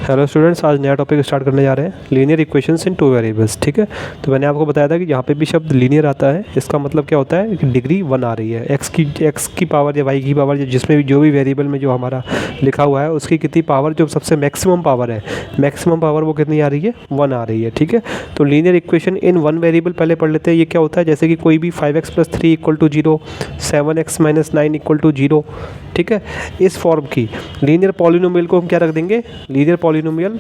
Hello students, आज नया topic start करने जा रहे हैं, लीनियर इक्वेशंस इन टू वेरिएबल्स। ठीक है, तो मैंने आपको बताया था कि यहाँ पे भी शब्द लीनियर आता है, इसका मतलब क्या होता है कि डिग्री 1 आ रही है, एक्स की पावर या वाई की पावर, जिसमें भी जो भी वेरिएबल में जो हमारा लिखा हुआ है उसकी कितनी पावर, जो सबसे मैक्सिमम पावर है, मैक्सिमम पावर वो कितनी आ रही है, 1 आ रही है। ठीक है, तो linear equation in one variable पहले पढ़ लेते हैं। ये क्या होता है, जैसे कि कोई भी 5x + 3 = 0, 7x - 9 = 0। ठीक है, इस फॉर्म की लीनियर पॉलिनोमियल को हम क्या रख देंगे, लीनियर पॉलिनोमियल।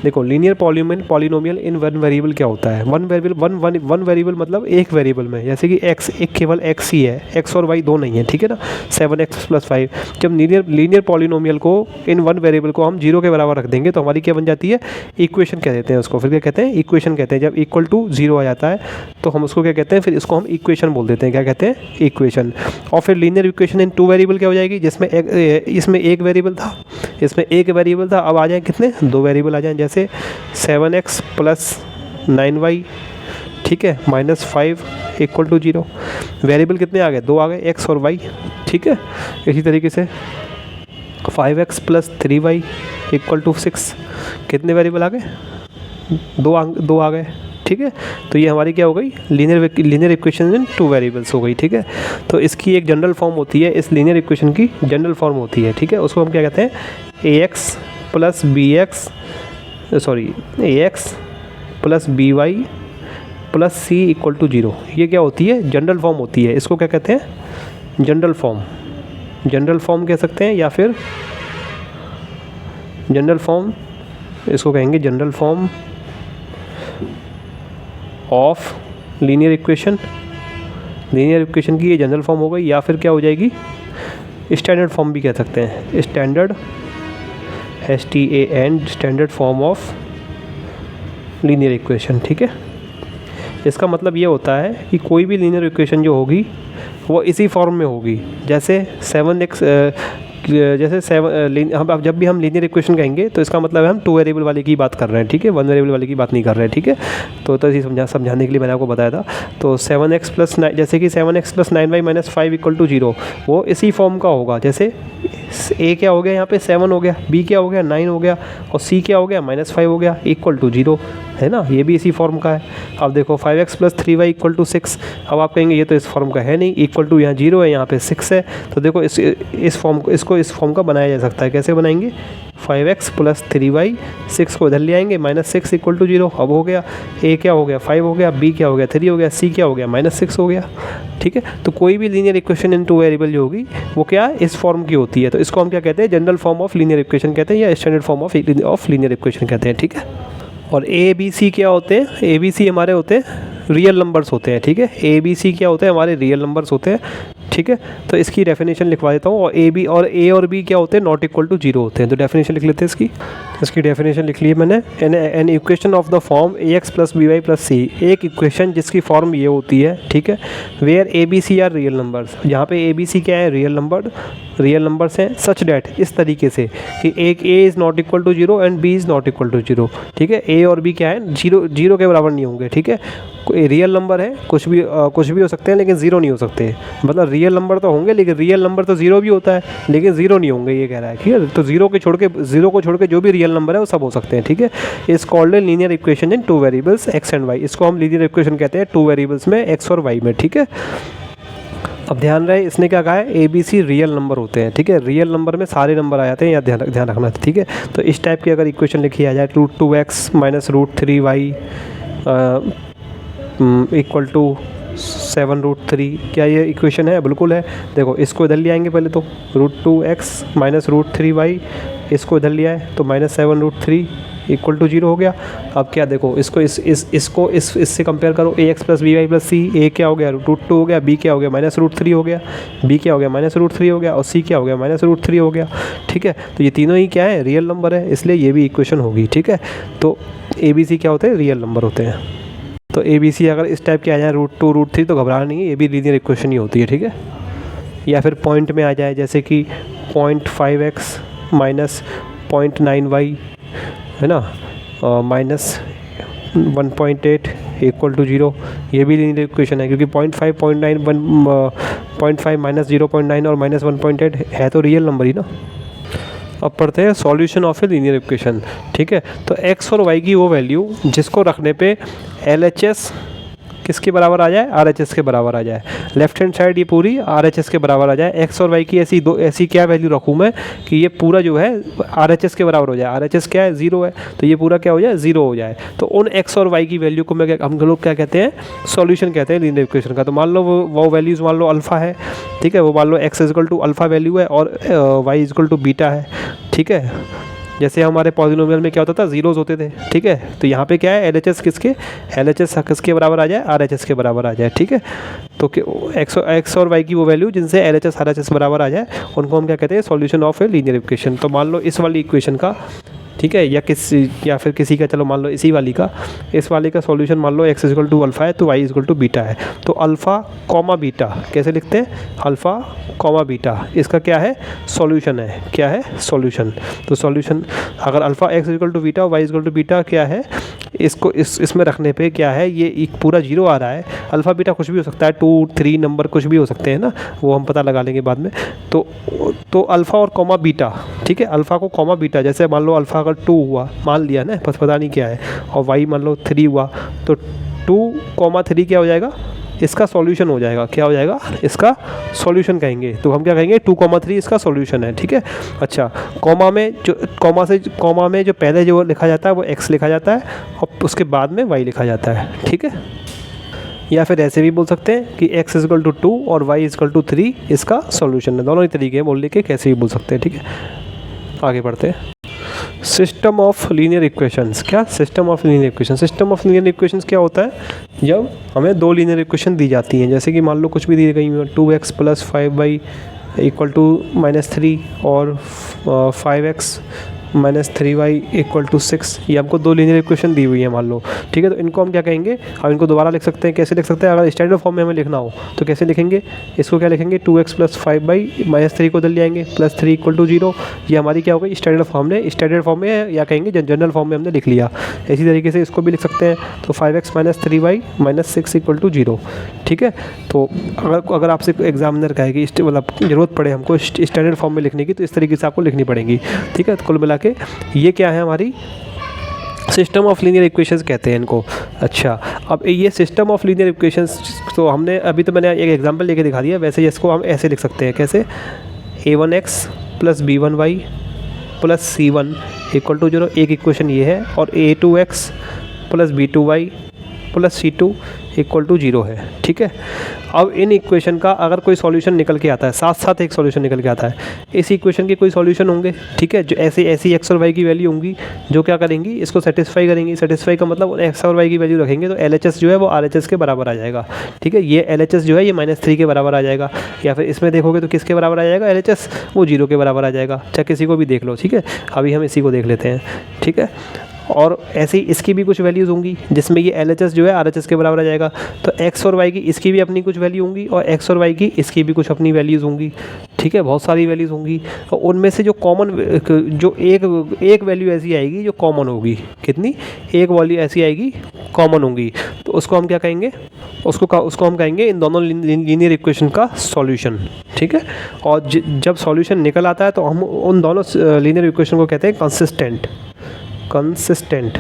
देखो, linear polynomial in one variable क्या होता है, वन वेरिएबल मतलब एक वेरिएबल में, जैसे कि x एक केवल x ही है, x और y दो नहीं है। ठीक है ना, 7x + 5। जब लीनियर पॉलिनोमियल को इन वन वेरिएबल को हम 0 के बराबर रख देंगे तो हमारी क्या बन जाती है, इक्वेशन कह देते हैं उसको। फिर क्या कहते हैं, इक्वेशन कहते हैं। जब =0 आ जाता है तो हम उसको क्या कहते हैं, फिर इसको हम इक्वेशन बोल देते हैं। क्या कहते हैं, इक्वेशन। और फिर लीनियर इक्वेशन इन टू वेरिएबल क्या हो जाएगी, जिसमें इसमें एक वेरिएबल था, इसमें एक वेरिएबल था, अब आ जाए कितने, 2 वेरिएबल आ जाएं, जैसे 7x + 9y, ठीक है, -5 = 0। वेरिएबल कितने आ गए, 2 आ गए, x और y। ठीक है, इसी तरीके से 5x + 3y = 6। कितने वेरिएबल आ गए, 2 आ गए। ठीक है, तो ये हमारी क्या हो गई, लीनियर इक्वेशन इन टू वेरिएबल्स हो गई। ठीक है, तो इसकी एक जनरल फॉर्म होती है, इस लीनियर इक्वेशन की जनरल फॉर्म होती है। ठीक है, उसको हम क्या कहते हैं, ax + bx by + c = 0। ये क्या होती है, जनरल फॉर्म होती है। इसको क्या कहते हैं, जनरल फॉर्म कह सकते हैं, या फिर जनरल फॉर्म, इसको कहेंगे general form of linear equation. Linear equation की ये जनरल फॉर्म हो गई, या फिर क्या हो जाएगी, स्टैंडर्ड फॉर्म भी कह सकते हैं, standard standard form of linear equation. ठीक है, इसका मतलब ये होता है कि कोई भी लीनियर इक्वेशन जो होगी वो इसी फॉर्म में होगी, जैसे 7x अब जब भी हम लीनियर इक्वेशन कहेंगे तो इसका मतलब है हम टू वेरिएबल वाले की बात कर रहे हैं। ठीक है, वन वेरिएबल वाले की बात नहीं कर रहे हैं। ठीक है, तो इसी समझाने के लिए मैंने आपको बताया था। तो 7x + 9, जैसे कि 7x + 9y - 5 = 0, वो इसी फॉर्म का होगा। जैसे a क्या हो गया, यहाँ पे 7 हो गया, b क्या हो गया, 9 हो गया, और c क्या हो गया, -5 हो गया, = 0, है ना, ये भी इसी फॉर्म का है। अब देखो 5x + 3y = 6। अब आप कहेंगे ये तो इस फॉर्म का है नहीं, = यहाँ 0 है, यहाँ पे 6 है। तो देखो इस फॉर्म का बनाया जा सकता है। कैसे बनाएंगे, 5x + 3y, 6 को इधर ले आएंगे, -6 = 0। अब हो गया, a क्या हो गया, 5 हो गया, b क्या हो गया, 3 हो गया, c क्या हो गया, -6 हो गया। ठीक है, तो कोई भी लीनियर इक्वेशन इन टू वेरिएबल जो होगी वो क्या है, इस फॉर्म की होती है। तो इसको हम क्या कहते हैं, general form of linear equation कहते हैं, या standard form of linear equation कहते हैं। ठीक है, और ए बी सी क्या होते हैं, ए बी सी हमारे होते हैं रियल नंबर्स होते हैं। ठीक है, ए बी सी क्या होते हैं, हमारे रियल नंबर्स होते हैं। ठीक है, तो इसकी डेफिनेशन लिखवा देता हूँ। और ए और बी क्या होते हैं, नॉट इक्वल टू 0 होते हैं। तो डेफिनेशन लिख लेते हैं इसकी डेफिनेशन लिख ली है मैंने। An equation of the form ax + by + c, एक इक्वेशन जिसकी फॉर्म ये होती है। ठीक है, where A B C are real numbers, यहाँ पे ए बी सी क्या है, रियल नंबर्स हैं, सच डैट, इस तरीके से कि एक a is not equal to 0 and b is not equal to 0। ठीक है, a और b क्या है, 0 के बराबर नहीं होंगे। ठीक है, कोई रियल नंबर है, कुछ भी हो सकते हैं, लेकिन 0 नहीं हो सकते। मतलब रियल नंबर तो होंगे, लेकिन रियल नंबर तो 0 भी होता है, लेकिन 0 नहीं होंगे, ये कह रहा है। ठीक है, तो 0 को छोड़ के जो भी रियल नंबर है वो सब हो सकते हैं। ठीक है, इस called linear equation in two variables x and y। इसको हम लीनियर इक्वेशन कहते हैं टू वेरिएबल्स में, x और y में। ठीक है, अब ध्यान रहे, इसने क्या कहा है, A B C real number होते हैं। ठीक है, रियल नंबर में सारे नंबर आ जाते हैं, या ध्यान रखना। ठीक है, तो इस टाइप की अगर इक्वेशन लिखी आ जाए, √2x - √3y = 7√3, क्या ये इक्वेशन है, बिल्कुल है। देखो, इसको इधर ले आएंगे पहले, तो √2x - √3y, इसको इधर ले आए तो -7√3 = 0 हो गया। अब क्या, देखो इसको इससे कंपेयर करो, ax + by + c, a क्या हो गया, √2 हो गया, b क्या हो गया, -√3 हो गया, b क्या हो गया, -√3 हो गया, और c क्या हो गया, -√3 हो गया। ठीक है, तो ये तीनों ही क्या है, रियल नंबर है, इसलिए ये भी इक्वेशन होगी। ठीक है, तो a b c क्या होते हैं, रियल नंबर होते हैं। तो ए बी सी अगर इस टाइप के आ जाए, √2 √3, तो घबराना नहीं है, ये भी लीनियर इक्वेशन ही होती है। ठीक है, या फिर पॉइंट में आ जाए, जैसे कि 0.5x - 0.9y, है ना, -1.8 = 0, ये भी लीनियर इक्वेशन है, क्योंकि 0.5 0.9 और -1.8 है तो रियल नंबर ही ना। अब पढ़ते हैं solution of a linear equation. ठीक है, तो x और y की वो वैल्यू जिसको रखने पे LHS किसके बराबर आ जाए, RHS के बराबर आ जाए। लेफ्ट हैंड साइड ये पूरी RHS के बराबर आ जाए। x और y की ऐसी क्या वैल्यू रखूँ मैं कि ये पूरा जो है RHS के बराबर हो जाए। RHS क्या है, 0 है, तो ये पूरा क्या हो जाए, 0 हो जाए। तो उन x और y की वैल्यू को हम लोग क्या कहते हैं, सॉल्यूशन कहते हैं लीनियर इक्वेशन का। तो मान लो वो वैल्यूज़ मान लो अल्फ़ा है, ठीक है, वो मान लो x equal to alpha value है और y इक्वल टू बीटा है। ठीक है, जैसे हमारे पॉलिनोमियल में क्या होता था, जीरोज़ होते थे। ठीक है, तो यहाँ पे क्या है, LHS किसके बराबर आ जाए, RHS के बराबर आ जाए। ठीक है, तो x और y की वो वैल्यू जिनसे LHS RHS बराबर आ जाए उनको हम क्या कहते हैं, solution of a linear equation. तो मान लो इस वाली इक्वेशन का, ठीक है, या फिर किसी का, चलो मान लो इसी वाली का, इस वाली का सॉल्यूशन मान लो x इक्वल टू अल्फ़ा है तो y इक्वल टू बीटा है। तो अल्फ़ा कॉमा बीटा कैसे लिखते हैं, अल्फ़ा कॉमा बीटा, इसका क्या है, सॉल्यूशन है। क्या है, सॉल्यूशन। तो सॉल्यूशन अगर alpha x equal to beta, y equal to beta क्या है, इसको इसमें रखने पे क्या है, ये एक पूरा 0 आ रहा है। अल्फ़ा बीटा कुछ भी हो सकता है, 2 3 नंबर कुछ भी हो सकते हैं ना, वो हम पता लगा लेंगे बाद में। तो अल्फ़ा और कॉमा बीटा, ठीक है, अल्फ़ा को कॉमा बीटा, जैसे मान लो अल्फ़ा अगर 2 हुआ, मान लिया ना, बस पता नहीं क्या है, और y मान लो 3 हुआ, तो 2,3 क्या हो जाएगा, इसका सॉल्यूशन हो जाएगा। क्या हो जाएगा, इसका सॉल्यूशन कहेंगे। तो हम क्या कहेंगे, 2,3 इसका सॉल्यूशन है। ठीक है, अच्छा, कॉमा में जो पहले जो लिखा जाता है वो x लिखा जाता है और उसके बाद में y लिखा जाता है। ठीक है, या फिर ऐसे भी बोल सकते हैं कि x इक्वल टू 2 और y इक्वल टू 3 इसका सॉल्यूशन है। दोनों ही तरीके हैं बोलने के, कैसे भी बोल सकते हैं। ठीक है, आगे बढ़ते हैं। System of linear equations. क्या, system of linear equation. System of linear equations क्या होता है, जब हमें दो लीनियर इक्वेशन दी जाती हैं, जैसे कि मान लो कुछ भी दी गई हो, 2x plus 5y equal to -3 और 5x minus 3y equal to 6, ये हमको दो लीनियर इक्वेशन दी हुई है मान लो। ठीक है, तो इनको हम क्या कहेंगे, हम इनको दोबारा लिख सकते हैं। कैसे लिख सकते हैं, अगर स्टैंडर्ड फॉर्म में हमें लिखना हो तो कैसे लिखेंगे, इसको क्या लिखेंगे, 2x प्लस 5y -3 को इधर ले आएंगे, प्लस 3 इक्वल टू 0। ये हमारी क्या हो गई, स्टैंडर्ड फॉर्म में या कहेंगे जनरल फॉर्म में हमने लिख लिया। इसी तरीके से इसको भी लिख सकते हैं, तो 5x minus 3y minus 6 equal to 0। ठीक है, तो अगर आपसे एग्जामिनर कहेगी, मतलब ज़रूरत पड़े हमको स्टैंडर्ड फॉर्म में लिखने की, तो इस तरीके से आपको लिखनी पड़ेगी। ठीक है, तो कुल मिला के ये क्या है, हमारी सिस्टम ऑफ लीनियर इक्वेशंस कहते हैं इनको। अच्छा, अब ये सिस्टम ऑफ लीनियर इक्वेशंस, तो हमने अभी तो मैंने एक एग्जांपल लेके दिखा दिया, वैसे इसको हम ऐसे लिख सकते हैं। कैसे, a1x plus b1y plus c1 equal to 0, एक इक्वेशन ये है, और a2x plus b2y plus c2 equal to 0 है। ठीक है, अब इन इक्वेशन का अगर कोई सॉल्यूशन निकल के आता है, साथ साथ एक सॉल्यूशन निकल के आता है, इस इक्वेशन के कोई सॉल्यूशन होंगे। ठीक है, जो ऐसी एक्स और वाई की वैल्यू होंगी जो क्या करेंगी, इसको सेटिस्फाई करेंगी। सेटिस्फाई का मतलब एक्स और वाई की वैल्यू रखेंगे तो LHS जो है वो RHS के बराबर आ जाएगा। ठीक है, ये LHS जो है ये -3 के बराबर आ जाएगा, या फिर इसमें देखोगे तो किसके बराबर आ जाएगा, LHS वो 0 के बराबर आ जाएगा। चाहे किसी को भी देख लो। ठीक है, अभी हम इसी को देख लेते हैं। ठीक है, और ऐसे ही इसकी भी कुछ वैल्यूज़ होंगी जिसमें ये LHS जो है RHS के बराबर आ जाएगा। तो x और y की इसकी भी अपनी कुछ वैल्यू होंगी और x और y की इसकी भी कुछ अपनी वैल्यूज़ होंगी। ठीक है, बहुत सारी वैल्यूज़ होंगी, और उनमें से जो कॉमन, जो एक वैल्यू ऐसी आएगी जो कॉमन होगी। कितनी, एक वैल्यू ऐसी आएगी कॉमन होंगी, तो उसको हम क्या कहेंगे, उसको हम कहेंगे इन दोनों लीनियर इक्वेशन का सॉल्यूशन। ठीक है, और जब सॉल्यूशन निकल आता है तो हम उन दोनों लीनियर इक्वेशन को कहते हैं कंसिस्टेंट।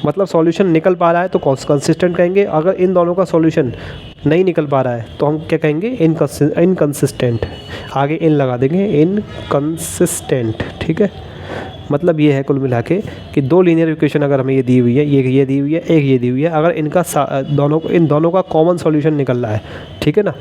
मतलब सॉल्यूशन निकल पा रहा है तो कंसिस्टेंट कहेंगे। अगर इन दोनों का सॉल्यूशन नहीं निकल पा रहा है तो हम क्या कहेंगे, इनकंसिस्टेंट। आगे इन लगा देंगे, इनकंसिस्टेंट। ठीक है, मतलब ये है कुल मिला के कि दो लीनियर इक्वेशन अगर हमें ये दी हुई है, ये दी हुई है, एक ये दी हुई है, अगर इनका इन दोनों का कॉमन सॉल्यूशन निकल रहा है, ठीक है ना,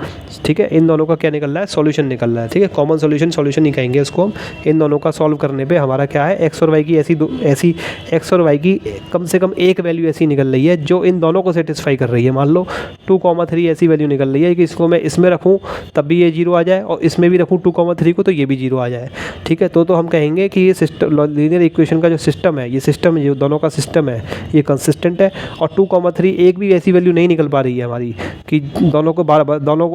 ठीक है, इन दोनों का क्या निकल रहा है, सॉल्यूशन निकल रहा है। ठीक है, कॉमन सॉल्यूशन ही कहेंगे इसको हम। इन दोनों का सॉल्व करने पे हमारा क्या है, एक्स और वाई की ऐसी एक्स और वाई की कम से कम एक वैल्यू ऐसी निकल रही है जो इन दोनों को सेटिस्फाई कर रही है। मान लो 2,3 ऐसी वैल्यू निकल रही है कि इसको मैं इसमें रखूँ तब भी ये 0 आ जाए, और इसमें भी रखूँ 2,3 को तो ये भी 0 आ जाए। ठीक है, तो हम कहेंगे कि ये सिस्टम लीनियर इक्वेशन का जो सिस्टम है, ये सिस्टम जो दोनों का सिस्टम है ये कंसिस्टेंट है। और 2,3 एक भी ऐसी वैल्यू नहीं निकल पा रही है हमारी कि दोनों को दोनों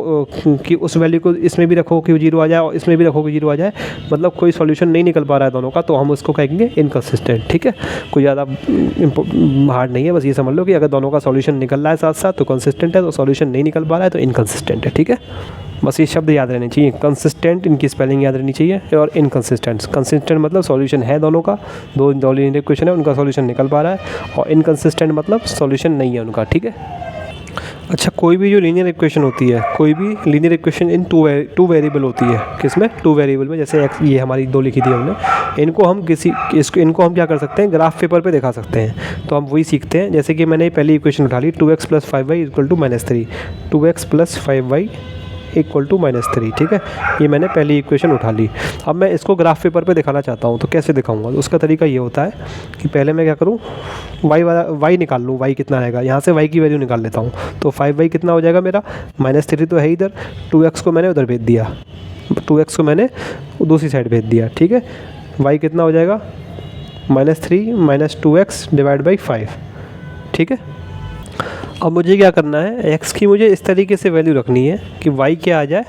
की उस वैल्यू को इसमें भी रखो कि 0 आ जाए और इसमें भी रखो कि 0 आ जाए, मतलब कोई सॉल्यूशन नहीं निकल पा रहा है दोनों का, तो हम उसको कहेंगे इनकंसिस्टेंट। ठीक है, कोई ज़्यादा हार्ड नहीं है, बस ये समझ लो कि अगर दोनों का सॉल्यूशन निकल रहा है साथ साथ तो कंसिस्टेंट है, तो सॉल्यूशन नहीं निकल पा रहा है तो इनकंसिस्टेंट है। ठीक है, बस ये शब्द याद रहने चाहिए, कंसिस्टेंट इनकी स्पेलिंग याद रहनी चाहिए, और इनकंसिस्टेंट। कंसिस्टेंट मतलब सॉल्यूशन है दोनों का, दो लीनियर इक्वेशन है उनका सॉल्यूशन निकल पा रहा है, और इनकंसिस्टेंट मतलब सॉल्यूशन नहीं है उनका। ठीक है, अच्छा, कोई भी जो लीनियर इक्वेशन होती है, कोई भी लीनियर इक्वेशन इन टू वेरिएबल होती है, किसमें? 2 वेरिएबल में। जैसे एक्स, ये हमारी 2 लिखी थी हमने, इनको हम क्या कर सकते हैं, ग्राफ पेपर पे दिखा सकते हैं। तो हम वही सीखते हैं। जैसे कि मैंने पहली इक्वेशन उठा ली 2x + 5y = -3, 2x + 5y = -3। ठीक है, ये मैंने पहली इक्वेशन उठा ली। अब मैं इसको ग्राफ पेपर पे दिखाना चाहता हूँ, तो कैसे दिखाऊंगा? तो उसका तरीका ये होता है कि पहले मैं क्या करूँ, y निकाल लूँ, y कितना आएगा, यहाँ से y की वैल्यू निकाल लेता हूँ। तो 5y कितना हो जाएगा मेरा, -3 तो है इधर, 2x को मैंने उधर भेज दिया, 2x को मैंने दूसरी साइड भेज दिया। ठीक है, y कितना हो जाएगा, -3 - 2x / 5। ठीक है, अब मुझे क्या करना है, x की मुझे इस तरीके से वैल्यू रखनी है कि y क्या आ जाए,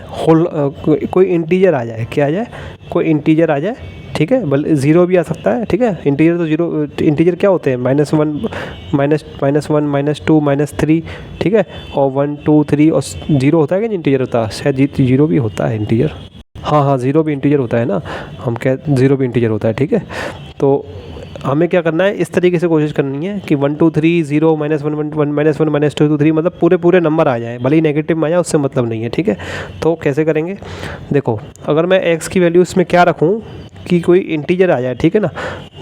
कोई इंटीजर आ जाए, क्या आ जाए, कोई इंटीजर आ जाए। ठीक है, बल्कि 0 भी आ सकता है। ठीक है, इंटीजर तो 0, इंटीजर क्या होते हैं, -1 -1 -2 -3। ठीक है, और 1 2 3 और 0 होता है कि नहीं इंटीजर होता है, शायद 0 भी होता है इंटीजर। हाँ, 0 भी इंटीजर होता है ना, हम 0 भी इंटीजर होता है। ठीक है, तो हमें क्या करना है, इस तरीके से कोशिश करनी है कि 1 2 3 0 -1 -1 -2 2 3, मतलब पूरे नंबर आ जाए, भले ही नेगेटिव में आ जाए, उससे मतलब नहीं है। ठीक है, तो कैसे करेंगे, देखो, अगर मैं x की वैल्यू इसमें क्या रखूँ कि कोई इंटीजर आ जाए। ठीक है ना,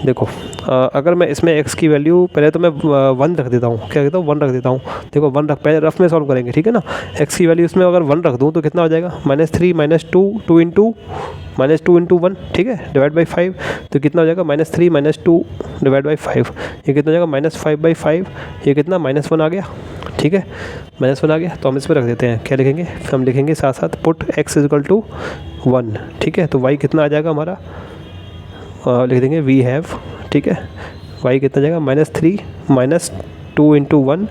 देखो, अगर मैं इसमें x की वैल्यू, पहले तो मैं 1 रख देता हूँ, क्या कहता हूँ, 1 रख देता हूँ। देखो 1 रख, पहले रफ में सॉल्व करेंगे। ठीक है ना, x की वैल्यू इसमें अगर 1 रख दूँ तो कितना हो जाएगा, -3 - 2 2 × 1। ठीक है, / 5, तो कितना हो जाएगा, -3 - 2 / 5, ये कितना हो जाएगा, -5/5, ये कितना, -1 आ गया। ठीक है, -1 आ गया, तो हम इसमें रख देते हैं, क्या लिखेंगे, हम लिखेंगे साथ साथ पुट x = 1। ठीक है, तो y कितना आ जाएगा हमारा, लिख देंगे वी हैव। ठीक है, y कितना जाएगा, -3 - 2 × 1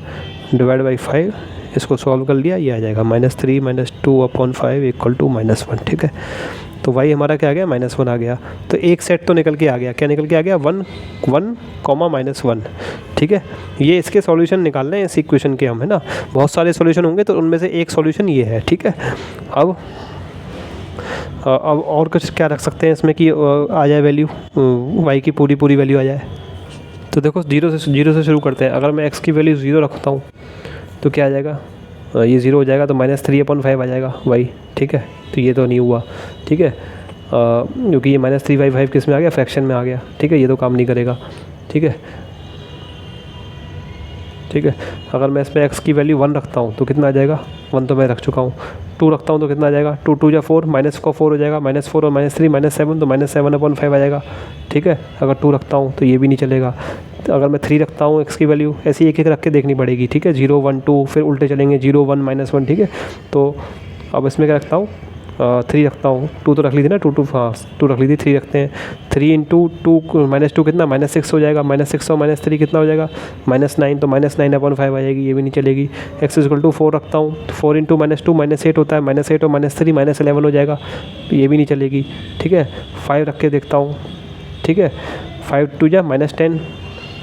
/ 5, इसको सॉल्व कर लिया, ये आ जाएगा -3 - 2/5 = -1। ठीक है, तो y हमारा क्या आ गया, -1 आ गया। तो एक सेट तो निकल के आ गया, क्या निकल के आ गया, 1 1, -1। ठीक है, ये इसके सॉल्यूशन निकालने हैं इस इक्वेशन के हम, है ना, बहुत सारे सॉल्यूशन होंगे, तो उनमें से एक सॉल्यूशन ये है। ठीक है, अब और कुछ क्या रख सकते हैं इसमें कि आ जाए वैल्यू, y की पूरी वैल्यू आ जाए। तो देखो 0 से शुरू करते हैं। अगर मैं x की वैल्यू 0 रखता हूँ तो क्या आ जाएगा, ये 0 हो जाएगा, तो -3/5 आ जाएगा y। ठीक है, तो ये तो नहीं हुआ। ठीक है, क्योंकि ये -3/5 किस में आ गया, फ्रैक्शन में आ गया। ठीक है, ये तो काम नहीं करेगा। ठीक है, ठीक है, अगर मैं इसमें x की वैल्यू 1 रखता हूँ तो कितना आ जाएगा, 1 तो मैं रख चुका हूँ। 2 रखता हूँ तो कितना आ जाएगा, 2 2 = 4, -4 हो जाएगा, -4 और -3 -7, तो -7/5 आ जाएगा। ठीक है, अगर 2 रखता हूँ तो ये भी नहीं चलेगा। तो अगर मैं 3 रखता हूँ x की वैल्यू, ऐसी एक रख के देखनी पड़ेगी। ठीक है, 0 1 2, फिर उल्टे चलेंगे, 0 1 -1। ठीक है, तो अब इसमें क्या रखता हूँ, 3 रखता हूँ। 2 तो रख ली थी ना, 2 हाँ 2 रख ली थी, 3 रखते हैं। 3 × 2 -2 कितना, -6 हो जाएगा, -6 और -3 कितना हो जाएगा, -9, तो -9/5 आ जाएगी, ये भी नहीं चलेगी। x = 4 रखता हूँ, 4 × -2 -8 होता है, -8 और -3 -11 हो जाएगा, ये भी नहीं चलेगी। ठीक है, 5 रख के देखता हूँ। ठीक है, 5 2 = -10।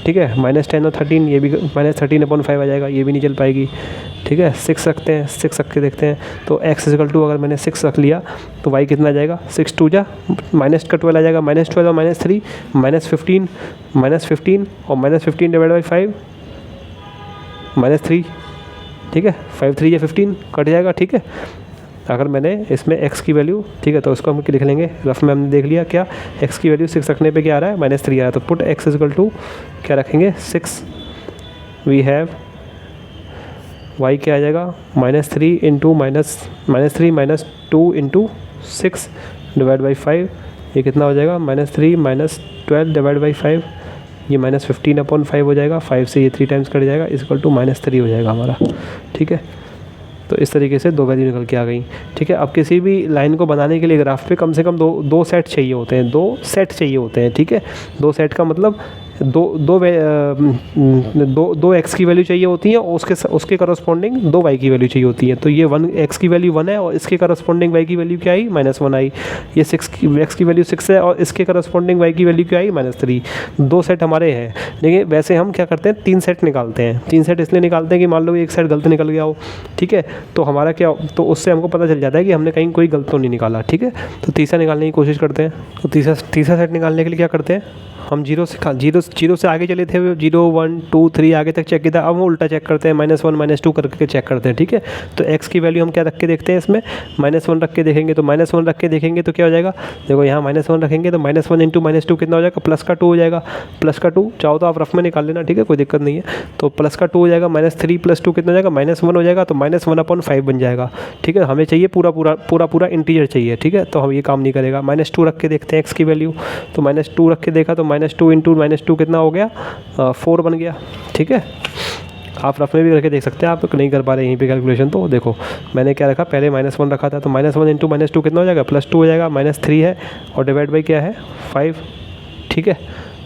ठीक है, -10 और 13, ये भी -13/5 आ जाएगा, ये भी नहीं चल पाएगी। ठीक है, 6 रखते हैं, 6 रख के देखते हैं। तो x = अगर मैंने 6 रख लिया तो y कितना आ जाएगा, 6 2 = -12 आ जाएगा, -12 और -3 -15 और -15 / 5 -3। ठीक है, 5 3 = 15 कट जाएगा। ठीक है, अगर मैंने इसमें x की वैल्यू, ठीक है, तो उसको हम लिख लेंगे, रफ में हमने देख लिया क्या, x की वैल्यू 6 रखने पे क्या आ रहा है, -3 आ रहा है। तो पुट x = क्या रखेंगे, 6। वी हैव y क्या आ जाएगा, -3 × -3 - 2 × 6 / 5, ये कितना हो जाएगा, -3 - 12 / 5, ये -15/5 हो जाएगा। 5 से ये 3 टाइम्स कट जाएगा, = -3 हो जाएगा हमारा। ठीक है, तो इस तरीके से 2 वैल्यू निकल के आ गई, ठीक है। अब किसी भी लाइन को बनाने के लिए ग्राफ पे कम से कम दो सेट चाहिए होते हैं, 2 सेट चाहिए होते हैं, ठीक है। 2 सेट का मतलब दो एक्स की वैल्यू चाहिए होती है और उसके करस्पॉन्डिंग 2 वाई की वैल्यू चाहिए होती है। तो ये 1 एक्स की वैल्यू 1 है और इसके करस्पॉन्डिंग वाई की वैल्यू क्या आई, -1 आई। ये 6 की एक्स की वैल्यू 6 है और इसके करस्पॉन्डिंग वाई की वैल्यू क्या आई, -3। 2 सेट हमारे हैं, लेकिन वैसे हम क्या करते हैं 3 सेट निकालते हैं। 3 सेट इसलिए निकालते हैं कि मान लो एक सेट गलत निकल गया हो, ठीक है, तो हमारा क्या, तो उससे हमको पता चल जाता है कि हमने कहीं कोई गलत तो नहीं निकाला, ठीक है। तो तीसरा निकालने की कोशिश करते हैं। तो तीसरा सेट निकालने के लिए क्या करते हैं, हम जीरो से आगे चले थे, 0 1 2 3 आगे तक चेक किया था। अब हम उल्टा चेक करते हैं, -1 -2 करके चेक करते हैं, ठीक है। तो x की वैल्यू हम क्या रख के देखते हैं, इसमें -1 रख के देखेंगे। तो -1 रख के देखेंगे तो क्या हो जाएगा, देखो यहाँ -1 रखेंगे तो -1 इंटू -2 कितना हो जाएगा, +2 हो जाएगा। +2 चाहो तो आप रफ में निकाल लेना, ठीक है, कोई दिक्कत नहीं है। तो +2 हो जाएगा, -3 + 2 कितना हो जाएगा, -1 हो जाएगा। तो -1/5 बन जाएगा, ठीक है। हमें चाहिए पूरा इंटीजर चाहिए, ठीक है। तो हम ये काम नहीं करेगा। -2 रख के देखते हैं x की वैल्यू। तो -2 रख के देखा तो -2 इंटू -2 कितना हो गया, 4 बन गया, ठीक है। आप रफ में भी करके देख सकते हैं, आप नहीं कर पा रहे यहीं पे कैलकुलेशन। तो देखो मैंने क्या रखा, पहले -1 रखा था, तो -1 इंटू -2 कितना हो जाएगा, +2 हो जाएगा। -3 है और डिवाइड बाई क्या है, 5, ठीक है।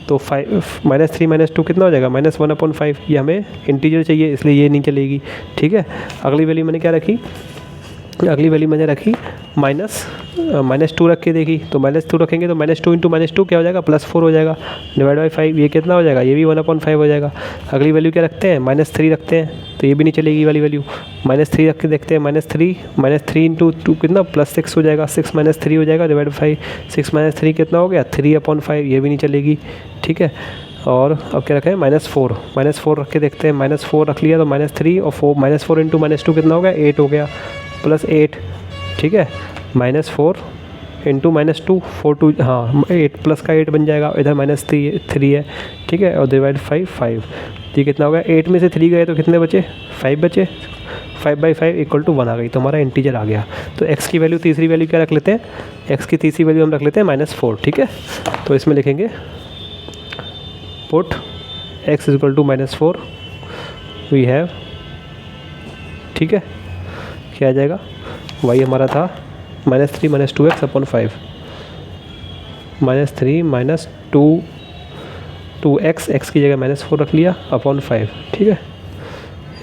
तो 5 -3 -2 कितना हो जाएगा, -1/5। ये हमें इंटीजर चाहिए इसलिए ये नहीं चलेगी, ठीक है। अगली वैल्यू मैंने क्या रखी, -2 रख के देखी। तो -2 रखेंगे तो -2 इंटू -2 क्या हो जाएगा, +4 हो जाएगा, डिवाइड बाई 5। ये कितना हो जाएगा, ये भी 1/5 हो जाएगा। अगली वैल्यू क्या रखते हैं, -3 रखते हैं, तो ये भी नहीं चलेगी वाली वैल्यू। -3 रख के देखते हैं, -3 इंटू 2 कितना, +6 हो जाएगा। 6 -3 हो जाएगा, डिवाइड बाई 5। 6 -3 कितना हो गया, 3/5। ये भी नहीं चलेगी, ठीक है। और अब क्या रखें, -4 रख के देखते हैं। -4 रख लिया तो -3 और 4, -4 इंटू -2 कितना हो गया, 8 हो गया, +8, ठीक है। -4 इंटू -2 4 2 हाँ 8 प्लस का 8 बन जाएगा, इधर -3 है, ठीक है। और डिवाइड 5 तो ये कितना हो गया, 8 में से 3 गए तो कितने बचे, 5 बचे। 5/5 = 1 आ गई, तो हमारा इंटीजर आ गया। तो x की वैल्यू, तीसरी वैल्यू क्या रख लेते हैं, x की तीसरी वैल्यू हम रख लेते हैं -4, ठीक है। तो इसमें लिखेंगे पुट x = -4 वी हैव, ठीक है। क्या आ जाएगा, y हमारा था -3 -2x/5, -3 -2x, x की जगह -4 रख लिया /5, ठीक है।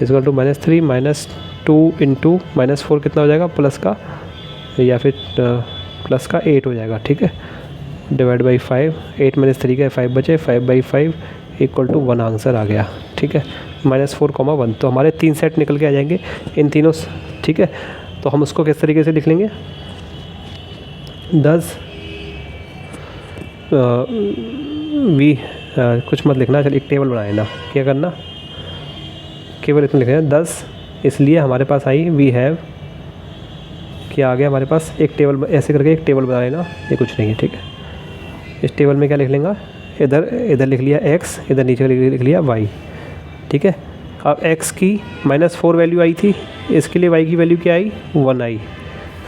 = -3 -2 इंटू -4 कितना हो जाएगा, प्लस का या फिर प्लस का 8 हो जाएगा, ठीक है। डिवाइड बाई 5, 8 - 3 का 5 बचे, 5/5 = 1 आंसर आ गया, ठीक है। -4, 1 तो हमारे 3 सेट निकल के आ जाएंगे इन तीनों, ठीक है। तो हम उसको किस तरीके से लिख लेंगे, 10 कुछ मत लिखना, चल एक टेबल बनाए ना, क्या करना, केवल इतना लिखना है 10, इसलिए हमारे पास आई वी हैव, क्या आ गया हमारे पास, एक टेबल ऐसे करके एक टेबल बना लेना, ये कुछ नहीं है, ठीक है। इस टेबल में क्या लिख लेंगे, इधर लिख लिया x, इधर नीचे लिख लिया y, ठीक है। अब x की -4 वैल्यू आई थी, इसके लिए y की वैल्यू क्या आई, 1 आई,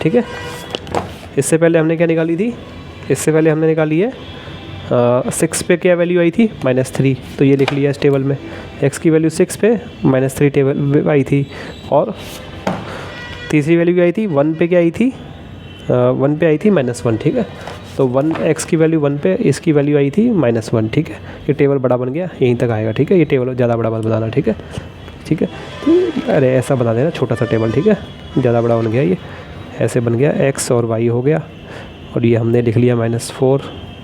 ठीक है। इससे पहले हमने क्या निकाली थी, इससे पहले हमने निकाली है 6 पे क्या वैल्यू आई थी, -3, तो ये लिख लिया इस टेबल में। x की वैल्यू 6 पे -3 टेबल आई थी, और तीसरी वैल्यू क्या आई थी, 1 पे क्या आई थी, 1 पे आई थी -1, ठीक है। तो 1x की वैल्यू 1 पे, इसकी वैल्यू आई थी -1, ठीक है। ये टेबल बड़ा बन गया, यहीं तक आएगा, ठीक है। ये टेबल ज़्यादा बड़ा मत बनाना, ठीक है, ठीक है। अरे ऐसा बना देना छोटा सा टेबल, ठीक है, ज़्यादा बड़ा बन गया, ये ऐसे बन गया, x और y हो गया, और ये हमने लिख लिया -4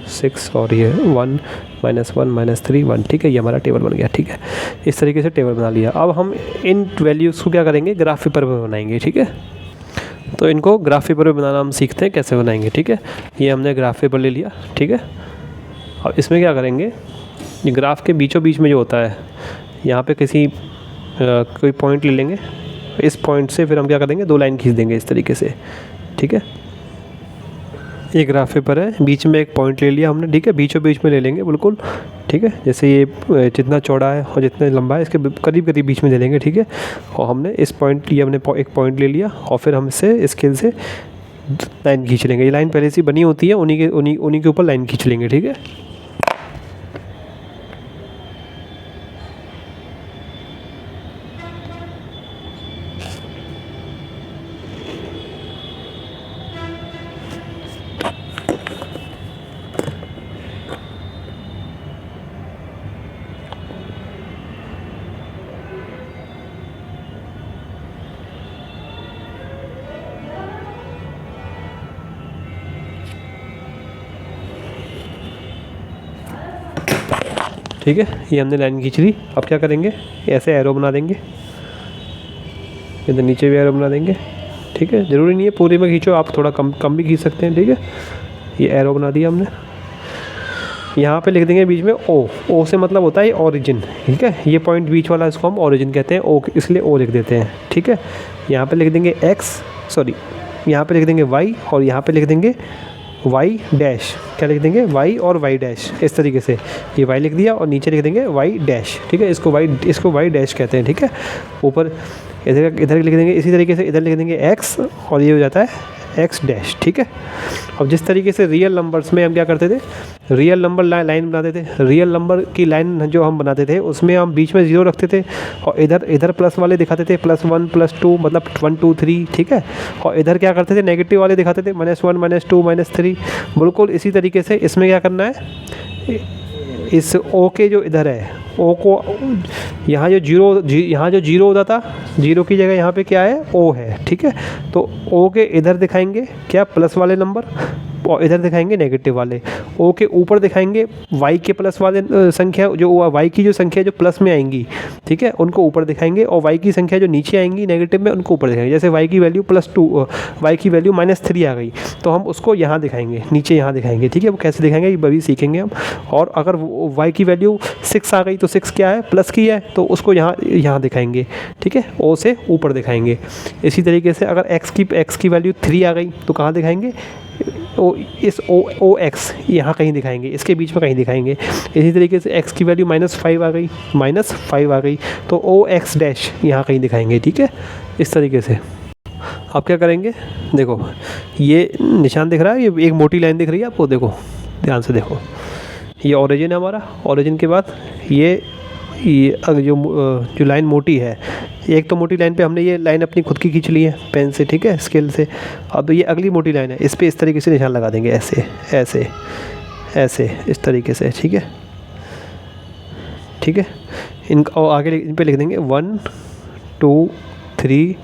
6 और ये 1 -1 -3 1, ठीक है। ये हमारा टेबल बन गया, ठीक है। इस तरीके से टेबल बना लिया। अब हम इन वैल्यूज़ को क्या करेंगे, ग्राफ पेपर में बनाएंगे, ठीक है। तो इनको ग्राफ पेपर में बनाना हम सीखते हैं कैसे बनाएंगे, ठीक है। ये हमने ग्राफ पेपर ले लिया, ठीक है। अब इसमें क्या करेंगे, ये ग्राफ के बीचों बीच में जो होता है, यहाँ पे कोई पॉइंट ले लेंगे, इस पॉइंट से फिर हम क्या करेंगे, 2 लाइन खींच देंगे इस तरीके से, ठीक है। ये ग्राफ पेपर है, बीच में एक पॉइंट ले लिया हमने, ठीक है, बीचों बीच में ले लेंगे बिल्कुल, ठीक है। जैसे ये जितना चौड़ा है और जितना लंबा है, इसके करीब करीब बीच में ले लेंगे, ठीक है। और हमने इस पॉइंट, ये हमने एक पॉइंट ले लिया, और फिर हम इससे स्केल से लाइन खींच लेंगे। ये लाइन पहले से बनी होती है, उन्हीं के ऊपर लाइन खींच लेंगे, ठीक है। ठीक है, ये हमने लाइन खींच ली। अब क्या करेंगे, ऐसे एरो बना देंगे, इधर नीचे भी एरो बना देंगे। ठीक है, ज़रूरी नहीं है पूरे में खींचो, आप थोड़ा कम भी खींच सकते हैं। ठीक है, ये एरो बना दिया हमने। यहाँ पे लिख देंगे बीच में ओ से मतलब होता है ओरिजिन। ठीक है, ये पॉइंट बीच वाला इसको हम ओरिजिन कहते हैं, ओ इसलिए ओ लिख देते हैं। ठीक है, यहाँ पे लिख देंगे यहाँ पे लिख देंगे वाई, और यहाँ पे लिख देंगे वाई डैश। क्या लिख देंगे, वाई और वाई डैश, इस तरीके से। ये वाई लिख दिया और नीचे लिख देंगे वाई डैश। ठीक है, इसको वाई डैश कहते हैं। ठीक है, ऊपर इधर लिख देंगे इसी तरीके से, इधर लिख देंगे एक्स और ये हो जाता है एक्स डैश। ठीक है, अब जिस तरीके से रियल नंबर्स में हम क्या करते थे, रियल नंबर लाइन बनाते थे। रियल नंबर की लाइन जो हम बनाते थे उसमें हम बीच में 0 रखते थे और इधर प्लस वाले दिखाते थे, +1 +2 मतलब 1 2 3। ठीक है, और इधर क्या करते थे, नेगेटिव वाले दिखाते थे, -1 -2 -3। बिल्कुल इसी तरीके से इसमें क्या करना है, इस ओ के जो इधर है ओ को यहाँ जो जीरो होता था, जीरो की जगह यहाँ पे क्या है, ओ है। ठीक है, तो ओ के इधर दिखाएंगे क्या, प्लस वाले नंबर, और इधर दिखाएंगे नेगेटिव वाले। ओ के ऊपर दिखाएंगे वाई के प्लस वाले संख्या, जो वाई की जो संख्या जो प्लस में आएंगी, ठीक है, उनको ऊपर दिखाएंगे, और वाई की संख्या जो नीचे आएंगी नेगेटिव में उनको ऊपर दिखाएंगे। जैसे वाई की वैल्यू +2, वाई की वैल्यू -3 आ गई तो हम उसको यहाँ दिखाएंगे, नीचे यहाँ दिखाएंगे। ठीक है, वो कैसे दिखाएंगे ये अभी सीखेंगे हम। और अगर वाई की वैल्यू 6 आ गई तो 6 क्या है, प्लस की है, तो उसको यहाँ दिखाएंगे। ठीक है, ओ से ऊपर दिखाएंगे। इसी तरीके से अगर एक्स की वैल्यू 3 आ गई तो कहाँ दिखाएंगे, ओ एक्स यहाँ कहीं दिखाएंगे, इसके बीच में कहीं दिखाएंगे। इसी तरीके से एक्स की वैल्यू -5 आ गई तो ओ एक्स डैश यहाँ कहीं दिखाएंगे। ठीक है, इस तरीके से आप क्या करेंगे, देखो ये निशान दिख रहा है, ये एक मोटी लाइन दिख रही है आपको, देखो ध्यान से देखो, ये ओरिजिन है हमारा। ओरिजिन के बाद ये जो लाइन मोटी है, एक तो मोटी लाइन पे हमने ये लाइन अपनी खुद की खींच ली है पेन से। ठीक है, स्केल से। अब ये अगली मोटी लाइन है, इस पे इस तरीके से निशान लगा देंगे, ऐसे इस तरीके से। ठीक है, ठीक है, और आगे इन पे लिख देंगे 1 2 3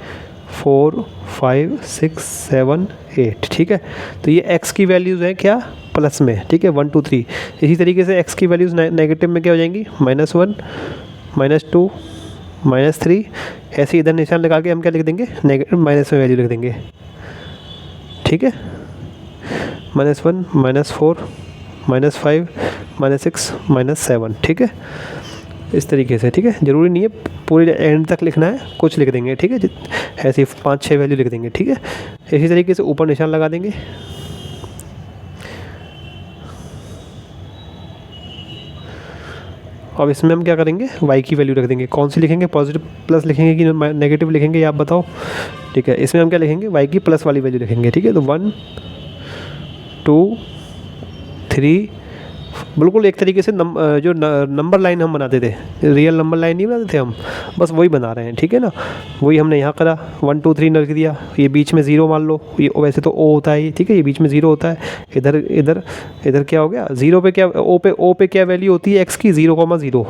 4 5 6 7 8। ठीक है, तो ये एक्स की वैल्यूज़ हैं क्या, प्लस में। ठीक है, 1 2 3। इसी तरीके से एक्स की वैल्यूज़ नेगेटिव में क्या हो जाएंगी, -1 -2 -3। ऐसे इधर निशान लगा के हम क्या लिख देंगे, नेगेटिव माइनस में वैल्यू लिख देंगे। ठीक है, -1 -4 -5 -6 -7। ठीक है, इस तरीके से। ठीक है, ज़रूरी नहीं है पूरे एंड तक लिखना है, कुछ लिख देंगे। ठीक है, ऐसे 5-6 वैल्यू लिख देंगे। ठीक है, इसी तरीके से ऊपर निशान लगा देंगे। अब इसमें हम क्या करेंगे, y की वैल्यू रख देंगे। कौन सी लिखेंगे, पॉजिटिव प्लस लिखेंगे कि नेगेटिव लिखेंगे, आप बताओ। ठीक है, इसमें हम क्या लिखेंगे, y की प्लस वाली वैल्यू लिखेंगे। ठीक है, तो 1 2 3, बिल्कुल एक तरीके से जो नंबर लाइन हम बनाते थे, रियल नंबर लाइन नहीं बनाते थे हम, बस वही बना रहे हैं। ठीक है ना, वही हमने यहाँ करा, 1 2 3 लिख दिया। ये बीच में 0 मान लो, ये वैसे तो ओ होता है ये। ठीक है, ये बीच में 0 होता है। इधर क्या हो गया, 0 पे क्या, ओ पे क्या वैल्यू होती है एक्स की, 0,0।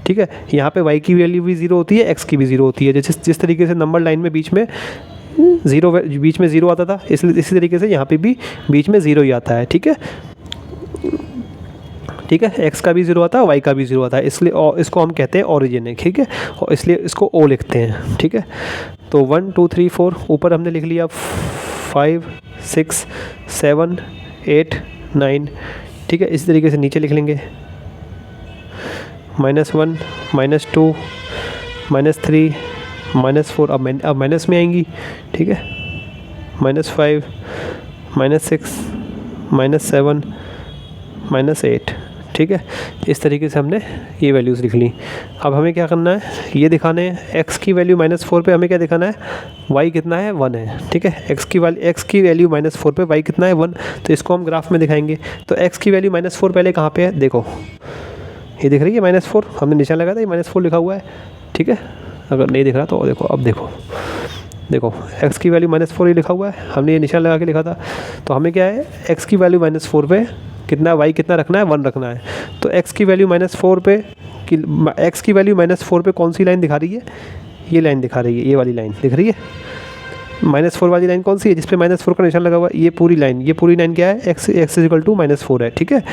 ठीक है, यहाँ पे वाई की वैल्यू भी 0 होती है, एक्स की भी 0 होती है। जिस तरीके से नंबर लाइन में बीच में 0 आता था, इसलिए इसी तरीके से यहाँ पे भी बीच में 0 ही आता है। ठीक है, ठीक है, एक्स का भी 0 आता है, वाई का भी 0 आता है, इसलिए इसको हम कहते हैं ओरिजिन है। ठीक है, और इसलिए इसको ओ लिखते हैं। ठीक है, तो 1 2 3 4 ऊपर हमने लिख लिया 5 6 7 8 9। ठीक है, इसी तरीके से नीचे लिख लेंगे -1 -2 -3 -4। अब माइनस में आएंगी। ठीक है, -5 -6 -7 -8। ठीक है, इस तरीके से हमने ये वैल्यूज़ लिख ली। अब हमें क्या करना है, ये दिखाने हैं x की वैल्यू -4 पे हमें क्या दिखाना है, y कितना है, 1 है। ठीक है, x की वैल्यू -4 पे y कितना है, 1। तो इसको हम ग्राफ में दिखाएंगे। तो x की वैल्यू -4 पहले कहाँ पे है, देखो ये दिख रही है -4, हमने निशान लगाया था, ये -4 लिखा हुआ है। ठीक है, अगर नहीं दिख रहा तो देखो, अब देखो x की वैल्यू -4 ही लिखा हुआ है, हमने ये निशान लगा के लिखा था। तो हमें क्या है, x की वैल्यू -4 पे कितना, y कितना रखना है, 1 रखना है। तो x की वैल्यू -4 पे x की वैल्यू -4 पे कौन सी लाइन दिखा रही है, ये लाइन दिखा रही है, ये वाली लाइन दिख रही है -4 वाली लाइन कौन सी है जिस पे -4 का निशान लगा हुआ है? ये पूरी लाइन क्या है? x इक्वल टू -4 है, ठीक है।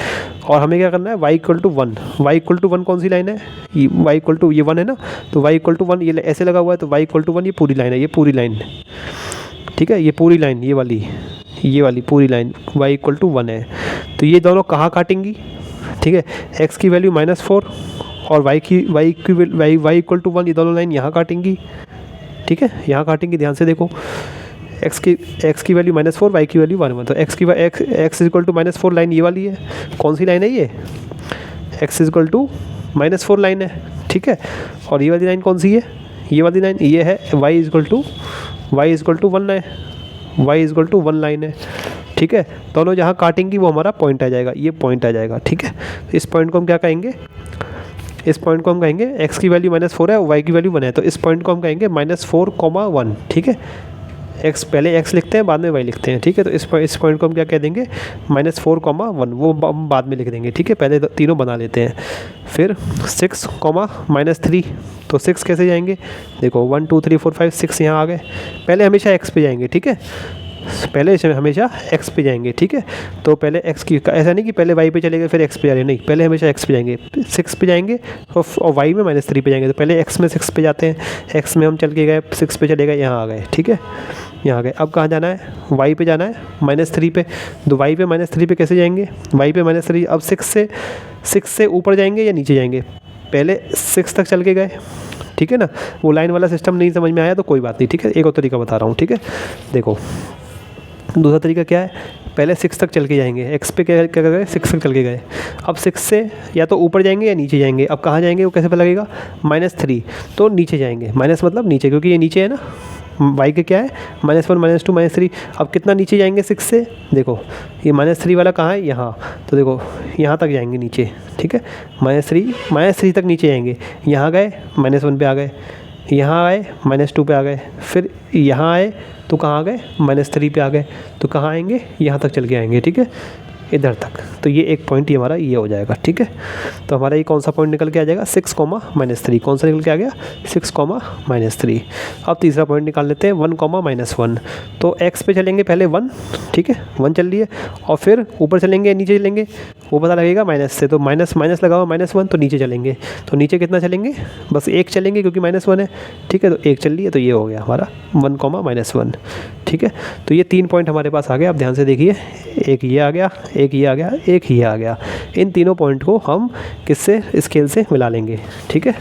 और हमें क्या करना है? y equal to 1। y equal to 1 कौन सी लाइन है? y इक्वल टू ये 1 है ना, तो y इक्वल टू 1 ये ऐसे लगा हुआ है, तो y इक्वल टू 1 ये पूरी लाइन है, ये पूरी लाइन, ठीक है। ये पूरी लाइन, ये वाली पूरी लाइन y इक्वल टू 1 है। तो ये दोनों कहाँ काटेंगी? ठीक है, x की वैल्यू -4 और y इक्वल टू 1, ये दोनों लाइन यहाँ काटेंगी, ठीक है, यहाँ काटेंगी। ध्यान से देखो, x की वैल्यू -4, y की वैल्यू 1, तो x इक्वल टू -4 लाइन ये वाली है। कौन सी लाइन है ये? x इक्वल टू -4 लाइन है, ठीक है। और ये वाली लाइन कौन सी है? ये वाली लाइन ये है y इक्वल टू 1 है, y इक्वल टू 1 लाइन है, ठीक है। दोनों जहाँ काटेंगी वो हमारा पॉइंट आ जाएगा, ये पॉइंट आ जाएगा, ठीक है। इस पॉइंट को हम क्या कहेंगे? इस पॉइंट को हम कहेंगे x की वैल्यू -4 है और y की वैल्यू 1 है, तो इस पॉइंट को हम कहेंगे -4, 1, ठीक है। x पहले x लिखते हैं, बाद में y लिखते हैं, ठीक है। तो इस पॉइंट को हम क्या कह देंगे? -4, 1, वो हम बाद में लिख देंगे, ठीक है। पहले तीनों बना लेते हैं। फिर 6, -3, तो 6 कैसे जाएंगे? देखो 1 2 3 4 5 6 यहाँ आ गए। पहले हमेशा x पे जाएंगे, ठीक है, पहले हमेशा x पे जाएंगे, ठीक है। तो पहले x की, ऐसा नहीं कि पहले y पे चले गए फिर x पे जा रहे, नहीं, पहले हमेशा x पे जाएंगे, 6 पे जाएंगे और y में -3 पे जाएंगे। तो पहले x में 6 पे जाते हैं, x में हम चल के गए, 6 पे चले गए, यहाँ आ गए, ठीक है, यहाँ आ गए। अब कहाँ जाना है? y पे जाना है, -3 पे। तो y पे -3 पे कैसे जाएंगे? y पे -3, अब 6 से ऊपर जाएंगे या नीचे जाएंगे? पहले 6 तक चल के गए, ठीक है ना। वो लाइन वाला सिस्टम नहीं समझ में आया तो कोई बात नहीं, ठीक है, एक और तरीका बता रहा हूँ, ठीक है। देखो दूसरा तरीका क्या है? पहले 6 तक चल के जाएंगे, x पे क्या कर गए? 6 तक चल के गए। अब 6 से या तो ऊपर जाएंगे या नीचे जाएंगे। अब कहाँ जाएंगे वो कैसे पता लगेगा? -3, तो नीचे जाएंगे, माइनस मतलब नीचे, क्योंकि ये नीचे है ना, y के क्या है? -1, -2, -3। अब कितना नीचे जाएंगे 6 से? देखो ये -3 वाला कहाँ है? यहाँ। तो देखो यहाँ तक जाएंगे नीचे, ठीक है, -3 तक नीचे जाएंगे। यहाँ गए, -1 पे आ गए, यहाँ आए, -2 पे आ गए, फिर यहाँ आए तो कहाँ आ गए? -3 पे आ गए। तो कहाँ आएंगे? यहाँ तक चल के आएंगे, ठीक है, इधर तक। तो ये एक पॉइंट ही हमारा ये हो जाएगा, ठीक है। तो हमारा ये कौन सा पॉइंट निकल के आ जाएगा? 6, -3। कौन सा निकल के आ गया? 6, -3। अब तीसरा पॉइंट निकाल लेते हैं, 1, -1। तो x पे चलेंगे पहले 1, ठीक है, 1 चल लिए, और फिर ऊपर चलेंगे या नीचे चलेंगे वो पता लगेगा माइनस से। तो माइनस लगा हुआ -1, तो नीचे चलेंगे। तो नीचे कितना चलेंगे? बस 1 चलेंगे क्योंकि -1 है, ठीक है। तो 1 चल लिए, तो ये हो गया हमारा 1, -1, ठीक है। तो ये 3 पॉइंट हमारे पास आ गए। अब ध्यान से देखिए, एक ये आ गया, एक ये आ गया, एक ये आ गया। इन तीनों पॉइंट को हम किससे? स्केल से मिला लेंगे, ठीक है।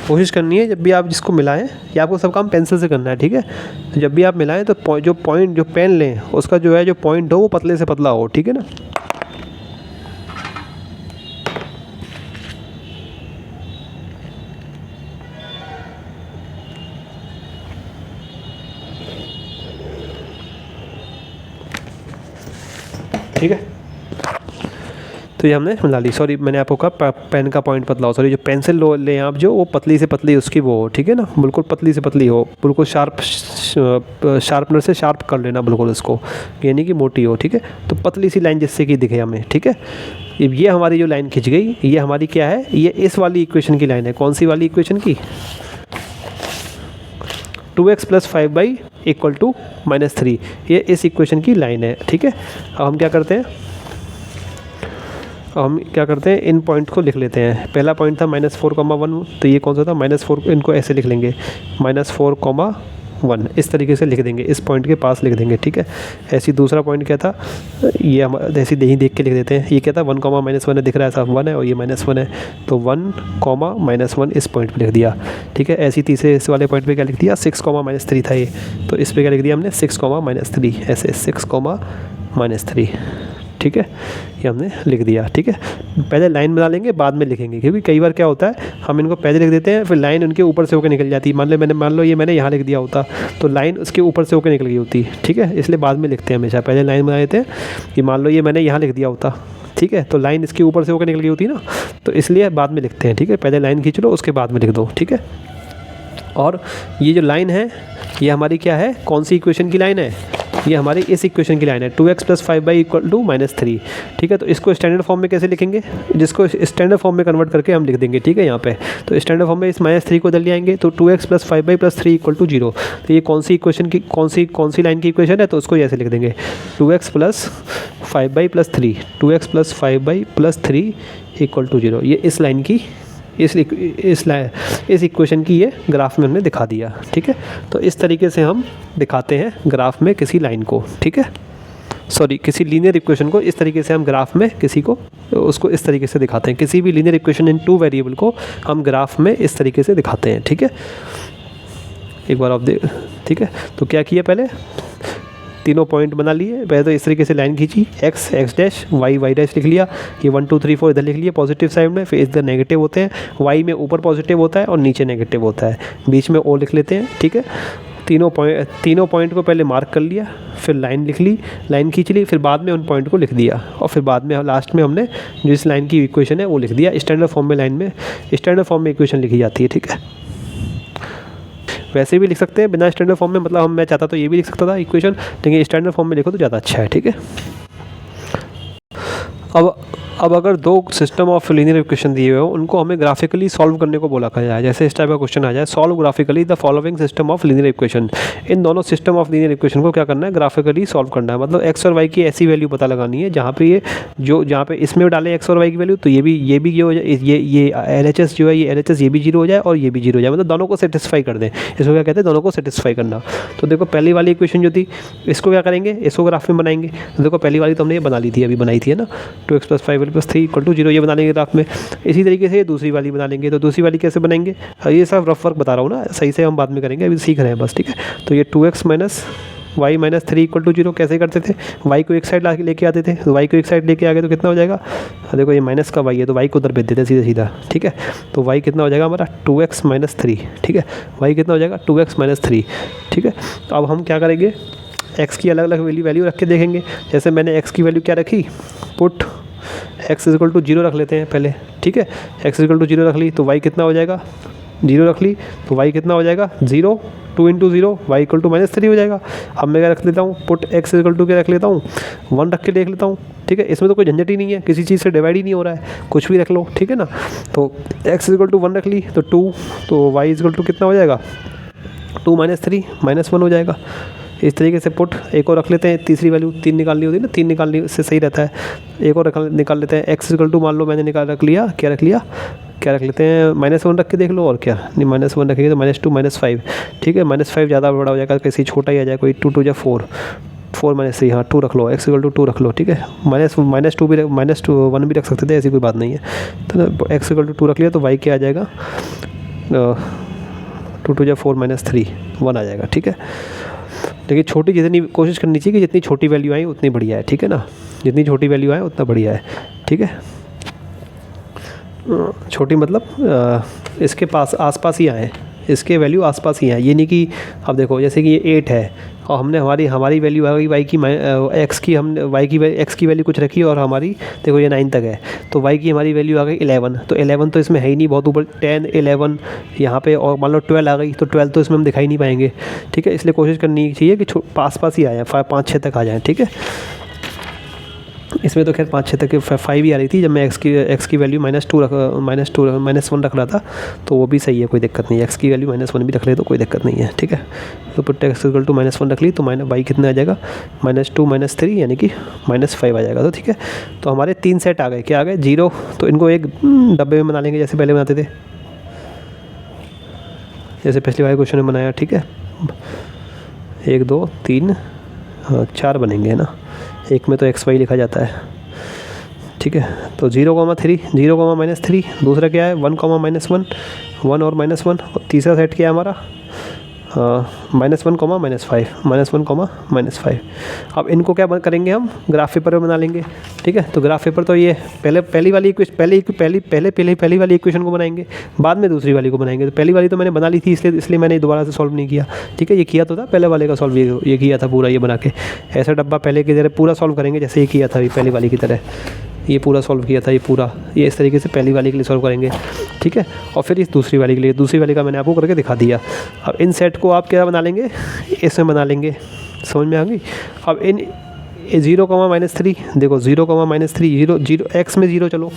कोशिश करनी है जब भी आप जिसको मिलाएं, या आपको सब काम पेंसिल से करना है, ठीक है। तो जब भी आप मिलाएं तो जो पेन लें उसका जो पॉइंट हो वो पतले से पतला हो, ठीक है ना। ठीक है, तो ये हमने मिला ली। सॉरी, मैंने आपको कहा पेन का पॉइंट पतला हो, सॉरी, जो पेंसिल लें आप जो, वो पतली से पतली उसकी वो हो, ठीक है ना, बिल्कुल पतली से पतली हो, बिल्कुल शार्पनर से शार्प कर लेना बिल्कुल इसको, ये नहीं कि मोटी हो, ठीक है। तो पतली सी लाइन जिससे कि दिखे हमें, ठीक है। ये हमारी जो लाइन खिंच गई, ये हमारी क्या है? ये इस वाली इक्वेशन की लाइन है। कौन सी वाली इक्वेशन की? 2x + 5y = -3, ये इस इक्वेशन की लाइन है, ठीक है। अब हम क्या करते हैं? इन पॉइंट को लिख लेते हैं। पहला पॉइंट था -4, 1, तो ये कौन सा था? -4, इनको ऐसे लिख लेंगे, -4, 1, इस तरीके से लिख देंगे, इस पॉइंट के पास लिख देंगे, ठीक है। ऐसी दूसरा पॉइंट क्या था? ये हम ऐसे यहीं देख के लिख देते हैं। ये क्या था? 1, -1 है, दिख रहा है साफ 1 है, और ये -1 है, तो 1, -1 इस पॉइंट पे लिख दिया, ठीक है। ऐसी तीसरे इस वाले पॉइंट पे क्या लिख दिया? 6, -3 था ये, तो इस पर क्या लिख दिया हमने? 6, -3, ऐसे 6, -3, ठीक है, ये हमने लिख दिया, ठीक है। पहले लाइन बना लेंगे, बाद में लिखेंगे, क्योंकि कई बार क्या होता है, हम इनको पहले लिख देते हैं, फिर लाइन उनके ऊपर से होकर निकल जाती है। मान लो ये मैंने यहाँ लिख दिया होता, तो लाइन उसके ऊपर से होकर निकल गई होती, ठीक है। इसलिए बाद में लिखते हैं हमेशा, पहले लाइन बना देते हैं कि मान लो ये मैंने यहाँ लिख दिया होता, ठीक है। तो लाइन इसके ऊपर से होकर निकल गई होती है ना, तो इसलिए बाद में लिखते हैं, ठीक है। पहले लाइन खींच लो, उसके बाद में लिख दो, ठीक है। और ये जो लाइन है ये हमारी क्या है, कौन सी इक्वेशन की लाइन है, ये हमारी इस इक्वेशन की लाइन है 2x + 5y = -3, ठीक है। तो इसको स्टैंडर्ड फॉर्म में कैसे लिखेंगे, जिसको स्टैंडर्ड फॉर्म में कन्वर्ट करके हम लिख देंगे, ठीक है। यहाँ पे तो स्टैंडर्ड फॉर्म में इस -3 को इधर ले आएंगे, तो 2x + 5y + 3 = 0। तो ये कौन सी इक्वेशन की कौन सी लाइन की इक्वेशन है, तो उसको ऐसे लिख देंगे 2x + 5y + 3 2x + 5y + 3 = 0। ये इस लाइन की इस इक्वेशन की ये ग्राफ में हमने दिखा दिया, ठीक है। तो इस तरीके से हम दिखाते हैं ग्राफ में किसी लाइन को, ठीक है, सॉरी किसी लीनियर इक्वेशन को। इस तरीके से हम ग्राफ में किसी को उसको इस तरीके से दिखाते हैं, किसी भी लीनियर इक्वेशन इन 2 वेरिएबल को हम ग्राफ में इस तरीके से दिखाते हैं, ठीक है। एक बार आप देख, ठीक है। तो क्या किया, पहले तीनों पॉइंट बना लिए, पहले तो इस तरीके से लाइन खींची, x डैश y डैश लिख लिया, ये 1 2 3 4 इधर लिख लिया पॉजिटिव साइड में, फिर इधर नेगेटिव होते हैं, y में ऊपर पॉजिटिव होता है और नीचे नेगेटिव होता है, बीच में ओ लिख लेते हैं, ठीक है। तीनों पॉइंट को पहले मार्क कर लिया, फिर लाइन लिख ली, लाइन खींच ली, फिर बाद में उन पॉइंट को लिख दिया, और फिर बाद में लास्ट में हमने जो इस लाइन की इक्वेशन है वो लिख दिया। स्टैंडर्ड फॉर्म में लाइन में स्टैंडर्ड फॉर्म में इक्वेशन लिखी जाती है, ठीक है। वैसे भी लिख सकते हैं बिना स्टैंडर्ड फॉर्म में, मतलब मैं चाहता तो ये भी लिख सकता था इक्वेशन, लेकिन स्टैंडर्ड फॉर्म में लिखो तो ज़्यादा अच्छा है, ठीक है। अब अगर 2 सिस्टम ऑफ लीनियर इक्वेशन दिए हुए हो, उनको हमें ग्राफिकली सॉल्व करने को बोला जाए, जैसे इस टाइप का क्वेश्चन आ जाए, solve graphically the following system of linear equation. इन दोनों सिस्टम ऑफ लीनियर इक्वेशन को क्या करना है, ग्राफिकली सॉल्व करना है। मतलब x और y की ऐसी वैल्यू पता लगानी है जहाँ पे जहाँ पे इसमें डालें x और y की वैल्यू, तो ये भी ये हो जाए, ये LHS जो है, ये LHS ये भी 0 हो जाए और ये भी 0 हो जाए, मतलब दोनों को सेटिस्फाई कर दें। इसको क्या कहते हैं, दोनों को सेटिस्फाई करना। तो देखो पहली वाली इक्वेशन जो थी, इसको क्या करेंगे, इसको ग्राफ में बनाएंगे। तो देखो पहली वाली तो हमने ये बना ली थी, अभी बनाई थी, है ना, 2x + 5y + 3 = 0, ये बना लेंगे ग्राफ में। इसी तरीके से दूसरी वाली बना लेंगे। तो दूसरी वाली कैसे बनाएंगे, ये सब रफ वर्क बता रहा हूँ ना, सही से हम बाद में करेंगे, अभी सीख रहे हैं बस, ठीक है। तो ये 2x - y - 3 = 0 कैसे करते थे, y को एक साइड लेके आते थे, तो y को एक साइड लेके आ गए तो कितना हो जाएगा, देखो ये माइनस का y है तो y को उधर भेज देते सीधा सीधा, ठीक है। तो y कितना हो जाएगा हमारा 2x - 3, ठीक है। y कितना हो जाएगा 2x - 3, ठीक है। अब हम क्या करेंगे, x की अलग अलग वैल्यू रख के देखेंगे। जैसे मैंने x की वैल्यू क्या रखी, पुट x = 0 रख लेते हैं पहले, ठीक है। x = 0 रख ली तो y कितना हो जाएगा, 0 रख ली तो y कितना हो जाएगा 0, 2 × 0 y = -3 हो जाएगा। अब मैं क्या रख लेता हूँ, पुट x = क्या रख लेता हूँ, 1 रख के देख लेता हूँ, ठीक है। इसमें तो कोई झंझट ही नहीं है, किसी चीज़ से डिवाइड ही नहीं हो रहा है, कुछ भी रख लो, ठीक है ना। तो x = 1 रख ली तो 2, तो y = कितना हो जाएगा 2 - 3 -1 हो जाएगा। इस तरीके से पुट एक और रख लेते हैं, तीसरी वैल्यू 3 निकालनी होती है ना, 3 निकालने से सही रहता है। एक और निकाल लेते हैं, x = मान लो मैंने रख लिया, क्या रख लेते हैं -1 रख के देख लो, और क्या नहीं, -1 रखेंगे तो -2 -5, ठीक है। -5 ज़्यादा बड़ा हो जाएगा, कैसे छोटा ही आ जाए कोई, 2 2 = 4 4 - 3, हाँ 2 रख लो, x = 2 रख लो, ठीक है। -2 भी -1 भी रख सकते थे, ऐसी कोई बात नहीं है। तो x = 2 रख लिया तो y क्या आ जाएगा 2 2 = 4 -3 1 आ जाएगा, ठीक है। लेकिन छोटी जितनी कोशिश करनी चाहिए कि जितनी छोटी वैल्यू आए उतनी बढ़िया है, ठीक है ना, जितनी छोटी वैल्यू आए उतना बढ़िया है, ठीक है। छोटी मतलब इसके पास आसपास ही आए, इसके वैल्यू आसपास ही आए, ये नहीं कि अब देखो जैसे कि ये 8 है और हमने हमारी वैल्यू आ गई y की x की, हमने x की वैल्यू कुछ रखी और हमारी देखो ये 9 तक है, तो y की हमारी वैल्यू आ गई 11, तो 11 तो इसमें है ही नहीं, बहुत ऊपर 10 11 यहाँ पे, और मान लो 12 आ गई तो 12 तो इसमें हम दिखाई नहीं पाएंगे, ठीक है। इसलिए कोशिश करनी चाहिए कि पास ही आ जाए, 5 6 तक आ जाए, ठीक है। इसमें तो खैर 5 6 तक 5 ही आ रही थी जब मैं x की वैल्यू -1 रख रहा था, तो वो भी सही है, कोई दिक्कत नहीं है। x की वैल्यू -1 भी रख ले तो कोई दिक्कत नहीं है, ठीक है। तो पुट x = -1 रख ली तो y कितना आ जाएगा -2 -3 यानी कि -5 आ जाएगा, तो ठीक है। तो हमारे 3 सेट आ गए, क्या आ गए 0, तो इनको एक डब्बे में बना लेंगे जैसे पहले बनाते थे, जैसे पिछले वाले क्वेश्चन में बनाया, ठीक है। 1 2 3 4 बनेंगे, है ना, एक में तो x y लिखा जाता है, ठीक है। तो 0, 3 0, -3, दूसरा क्या है 1, -1 1 और -1, और तीसरा सेट क्या है हमारा -1, -5 अब इनको क्या करेंगे हम, ग्राफ पेपर में बना लेंगे, ठीक है। तो ग्राफ पेपर तो ये पहली वाली वाली इक्वेशन को बनाएंगे, बाद में दूसरी वाली को बनाएंगे। तो पहली वाली तो मैंने बना ली थी, इसलिए मैंने दोबारा से सॉल्व नहीं किया, ठीक है। ये किया तो था पहले वाले का सॉल्व, ये किया था पूरा, ये बना के ऐसा डब्बा पहले की तरह पूरा सॉल्व करेंगे जैसे ये किया था अभी पहली वाली की तरह, ये पूरा सॉल्व किया था, ये इस तरीके से पहली वाली के लिए सॉल्व करेंगे, ठीक है। और फिर इस दूसरी वाली के लिए, दूसरी वाली का मैंने आपको करके दिखा दिया। अब इन सेट को आप क्या बना लेंगे, इसमें बना लेंगे, समझ में आ गई। अब इन 0,-3 देखो, 0,-3, 0 एक्स में 0 चलो,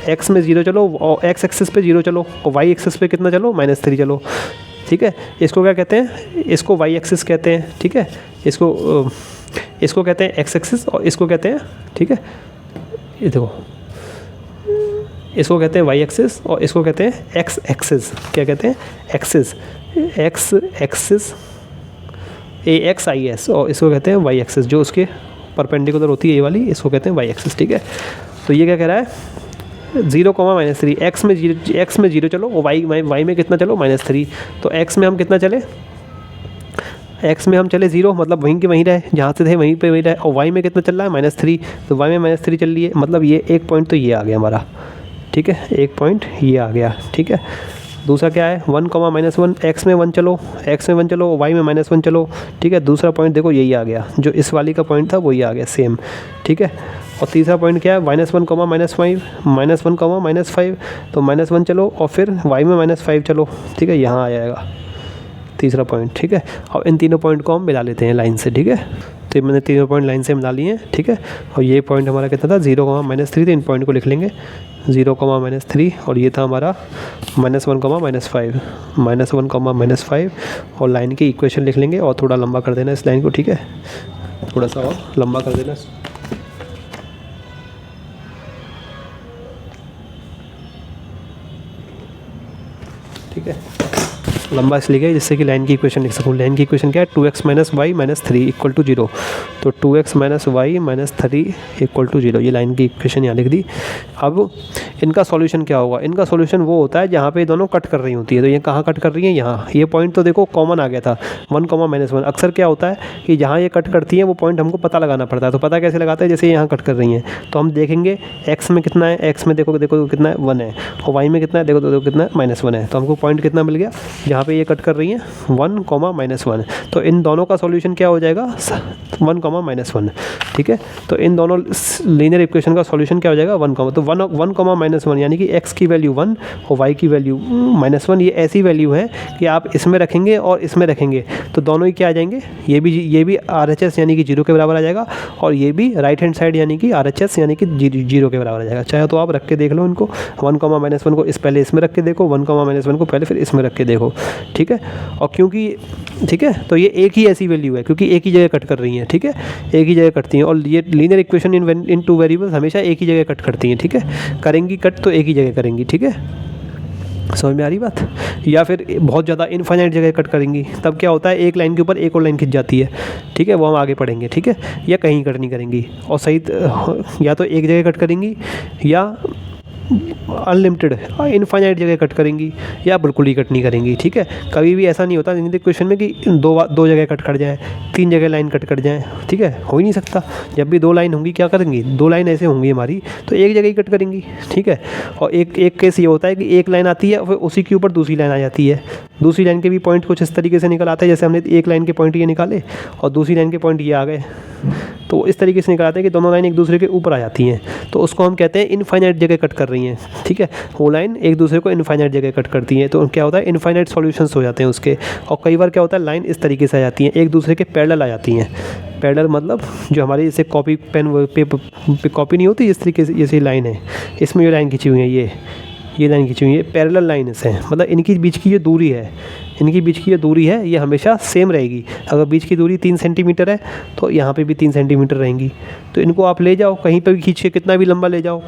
एक्स में 0 चलो, और एक्स एक्सिस पे 0 चलो, और वाई एक्सिस पे कितना चलो, -3 चलो, ठीक है। इसको क्या कहते हैं, इसको वाई एक्सिस कहते हैं, ठीक है। इसको कहते हैं एक्स एक्सिस, और इसको कहते हैं, ठीक है, ये देखो, इसको कहते हैं वाई एक्सिस और इसको कहते हैं एक्स एक्सिस। क्या कहते हैं, एक्सिस, एक्स एक्सिस, AXIS, और इसको कहते हैं वाई एक्सिस, जो उसके परपेंडिकुलर होती है ये वाली, इसको कहते हैं वाई एक्सिस, ठीक है। तो ये क्या कह रहा है, 0,-3, एक्स में 0 चलो, और वाई में कितना चलो, -3। तो एक्स में हम कितना चले, एक्स में हम चले 0, मतलब वहीं के वहीं रहे, जहाँ से थे वहीं पे वहीं रहे, और वाई में कितना चल रहा है, -3, तो वाई में -3 चल रही है, मतलब ये एक पॉइंट तो ये आ गया हमारा, ठीक है, एक पॉइंट ये आ गया, ठीक है। दूसरा क्या है, 1,-1, एक्स में 1 चलो, एक्स में 1 चलो, वाई में -1 चलो, ठीक है। दूसरा पॉइंट देखो यही आ गया, जो इस वाली का पॉइंट था वही आ गया सेम, ठीक है। और तीसरा पॉइंट क्या है, -1, -5, -1, तो -1 चलो, और फिर वाई में -5 चलो, ठीक है, यहाँ आ जाएगा तीसरा पॉइंट, ठीक है। और इन तीनों पॉइंट को हम मिला लेते हैं लाइन से, ठीक है। तो मैंने तीनों पॉइंट लाइन से मिला लिए हैं, ठीक है। और ये पॉइंट हमारा कितना था, 0,-3, तो इन पॉइंट को लिख लेंगे, 0,-3, और ये था हमारा -1,-5, -1,-5, और लाइन की इक्वेशन लिख लेंगे। और थोड़ा लंबा कर देना इस लाइन को, ठीक है, थोड़ा सा और लंबा कर देना, ठीक है। लंबा इसलिए गया जिससे कि लाइन की इक्वेशन लिख सकूँ। लाइन की इक्वेशन क्या है, 2x - y - 3 = 0, तो 2x - y - 3 = 0, ये लाइन की इक्वेशन यहाँ लिख दी। अब इनका सॉल्यूशन क्या होगा, इनका सॉल्यूशन वो होता है जहाँ पे दोनों कट कर रही होती है। तो ये कहाँ कट कर रही है, यहाँ, ये पॉइंट तो देखो कॉमन आ गया था, 1,-1। अक्सर क्या होता है कि जहाँ ये कट करती है वो पॉइंट हमको पता लगाना पड़ता है। तो पता कैसे लगाता है, जैसे यहाँ कट कर रही हैं तो हम देखेंगे एक्स में कितना है, एक्स में देखो कितना है, 1 है, और वाई में कितना है, देखो कितना है, -1 है। तो हमको पॉइंट कितना मिल गया, जहाँ पे ये कट कर रही हैं, 1,-1। तो इन दोनों का सॉल्यूशन क्या हो जाएगा, 1,-1, ठीक है। तो इन दोनों लीनियर इक्वेशन का सॉल्यूशन क्या हो जाएगा, 1, तो 1,-1, यानी कि x की वैल्यू 1 और y की वैल्यू -1। ये ऐसी वैल्यू है कि आप इसमें रखेंगे और इसमें रखेंगे तो दोनों ही क्या आ जाएंगे, ये भी RHS यानी कि 0 के बराबर आ जाएगा, और ये भी राइट हैंड साइड यानी कि RHS यानी कि 0 के बराबर आ जाएगा। चाहे तो आप रख के देख लो इनको, 1,-1 को पहले इसमें रख के देखो, 1,-1 को पहले फिर इसमें रख के देखो, ठीक है। और क्योंकि, ठीक है, तो ये एक ही ऐसी वैल्यू है क्योंकि एक ही जगह कट कर रही हैं, ठीक है, एक ही जगह कटती हैं। और ये लीनियर इक्वेशन इन टू वेरिएबल्स हमेशा एक ही जगह कट करती हैं, ठीक है, करेंगी कट तो एक ही जगह करेंगी, ठीक है, समझ में आ रही बात। या फिर बहुत ज़्यादा इनफाइनाइट जगह कट करेंगी, तब क्या होता है, एक लाइन के ऊपर एक और लाइन खिंच जाती है, ठीक है, वो हम आगे पढ़ेंगे, ठीक है। या कहीं कट नहीं करेंगी, और सही या तो एक जगह कट करेंगी, या अनलिमिटेड इनफाइनाइट जगह कट करेंगी, या बिल्कुल ही कट नहीं करेंगी, ठीक है। कभी भी ऐसा नहीं होता लीनियर इक्वेशन में कि दो जगह कट जाए, 3 जगह लाइन कट जाए, ठीक है, हो ही नहीं सकता। जब भी 2 लाइन होंगी क्या करेंगी, 2 लाइन ऐसे होंगी हमारी तो एक जगह ही कट करेंगी, ठीक है। और एक केस ये होता है कि एक लाइन आती है फिर उसी के ऊपर दूसरी लाइन आ जाती है, दूसरी लाइन के भी पॉइंट कुछ इस तरीके से निकल आते हैं, जैसे हमने एक लाइन के पॉइंट ये निकाले और दूसरी लाइन के पॉइंट ये आ गए, तो इस तरीके से निकल आते हैं कि दोनों लाइन एक दूसरे के ऊपर आ जाती हैं, तो उसको हम कहते हैं इनफाइनाइट जगह कट कर रही हैं, ठीक है। वो लाइन एक दूसरे को इनफाइनाइट जगह कट करती हैं, तो क्या होता है, इनफाइनाइट सॉल्यूशंस हो जाते हैं उसके। और कई बार क्या होता है, लाइन इस तरीके से आ जाती हैं, एक दूसरे के पैरेलल आ जाती हैं। पैरेलल मतलब जो हमारी जैसे कॉपी पेन पे कॉपी नहीं होती, इस तरीके से जैसे लाइन है, इसमें ये लाइन खींची हुई है, ये लाइन खींची हुई है, पैरेलल लाइन्स हैं, मतलब इनकी बीच की जो दूरी है ये हमेशा सेम रहेगी। अगर बीच की दूरी 3 सेंटीमीटर है तो यहाँ पे भी 3 सेंटीमीटर रहेंगी। तो इनको आप ले जाओ कहीं पे भी खींच के, कितना भी लंबा ले जाओ,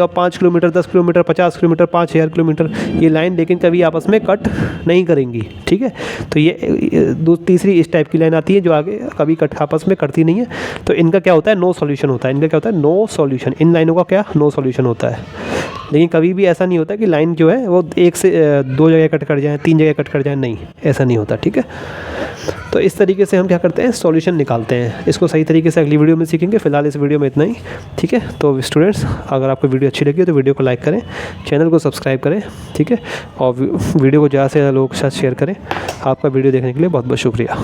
5 किलोमीटर, 10 किलोमीटर, 50 किलोमीटर, 5,000 किलोमीटर, ये लाइन लेकिन कभी आपस में कट नहीं करेंगी, ठीक है। तो ये तीसरी इस टाइप की लाइन आती है जो आगे कभी कट आपस में करती नहीं है, तो इनका क्या होता है, नो सॉल्यूशन होता है। इनका क्या होता है, नो सॉल्यूशन। इन लाइनों का क्या, नो सॉल्यूशन होता है। लेकिन कभी भी ऐसा नहीं होता कि लाइन जो है वो 1 से 2 जगह कट कर जाए, 3 जगह कट कर जाए, नहीं, ऐसा नहीं होता, ठीक है। तो इस तरीके से हम क्या करते हैं, सॉल्यूशन निकालते हैं। इसको सही तरीके से अगली वीडियो में सीखेंगे, फिलहाल इस वीडियो में इतना ही, ठीक है। तो स्टूडेंट्स, अगर आपको वीडियो अच्छी लगी तो वीडियो को लाइक करें, चैनल को सब्सक्राइब करें, ठीक है, और वीडियो को ज़्यादा से ज़्यादा लोगों के साथ शेयर करें। आपका वीडियो देखने के लिए बहुत बहुत शुक्रिया।